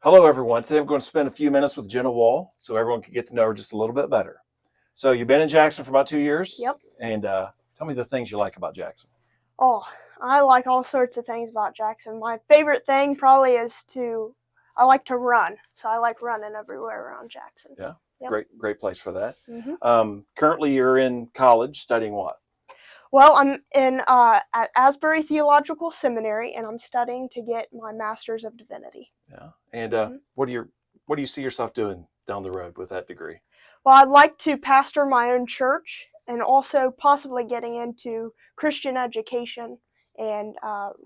Hello, everyone. Today I'm going to spend a few minutes with Jenna Waugh so everyone can get to know her just a little bit better. So you've been in Jackson for about 2 years, Yep. and tell me the things you like about Jackson. Oh, I like all sorts of things about Jackson. My favorite thing probably is I like to run. So I like running everywhere around Jackson. Yeah, Yep. great place for that. hmm Currently, you're in college studying what? Well, I'm in at Asbury Theological Seminary, and I'm studying to get my Master's of Divinity. Yeah, and hmm what do you see yourself doing down the road with that degree? Well, I'd like to pastor my own church, and also possibly getting into Christian education and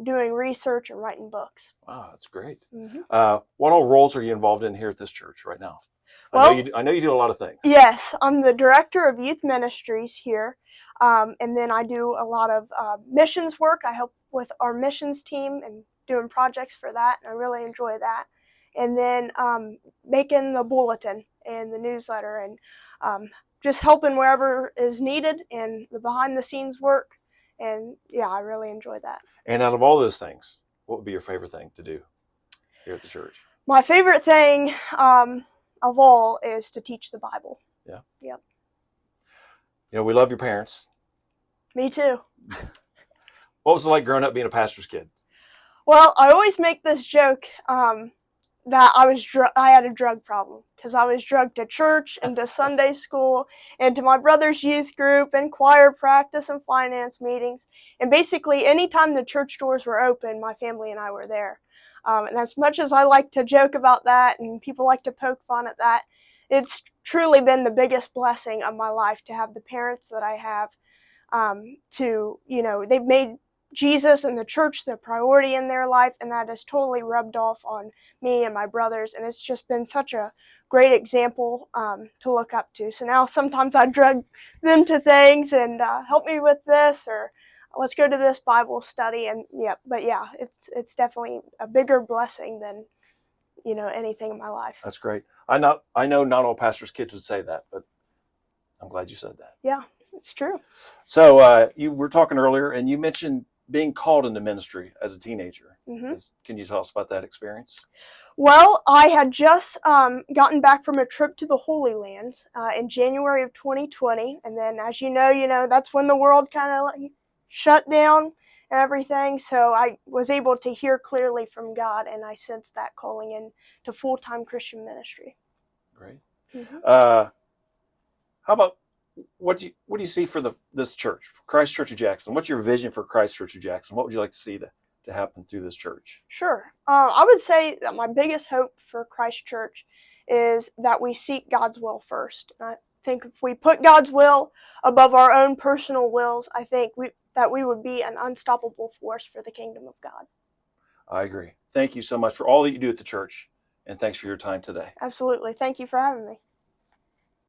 doing research and writing books. Wow, that's great. hmm What all roles are you involved in here at this church right now? Well, I know you do a lot of things. yes, I'm the director of youth ministries here, and then I do a lot of missions work. I help with our missions team and doing projects for that, and I really enjoy that. And then making the bulletin and the newsletter, and just helping wherever is needed, and the behind the scenes work. And yeah, I really enjoy that. And out of all those things, what would be your favorite thing to do here at the church? My favorite thing of all is to teach the Bible. Yeah. Yep. You know, we love your parents. Me too. What was it like growing up being a pastor's kid? Well, I always make this joke that I had a drug problem because I was drugged to church and to Sunday school and to my brother's youth group and choir practice and finance meetings. And basically, anytime the church doors were open, my family and I were there. And as much as I like to joke about that and people like to poke fun at that, it's truly been the biggest blessing of my life to have the parents that I have. They've made Jesus and the church the priority in their life, and that has totally rubbed off on me and my brothers, and it's just been such a great example to look up to. So now sometimes I drug them to things and help me with this, or let's go to this Bible study, and it's definitely a bigger blessing than anything in my life. That's great. I know not all pastors' kids would say that, but I'm glad you said that. Yeah, it's true. So you were talking earlier, and you mentioned being called into ministry as a teenager. Mm-hmm. Can you tell us about that experience? Well, I had just gotten back from a trip to the Holy Land in January of 2020, and then, as you know, that's when the world kind of shut down and everything. So I was able to hear clearly from God, and I sensed that calling into full-time Christian ministry. Great. Mm-hmm. How about what do you see for this church, for Christ Church of Jackson? What's your vision for Christ Church of Jackson? What would you like to see to happen through this church? Sure. I would say that my biggest hope for Christ Church is that we seek God's will first. And I think if we put God's will above our own personal wills, I think that we would be an unstoppable force for the kingdom of God. I agree. Thank you so much for all that you do at the church, and thanks for your time today. Absolutely. Thank you for having me.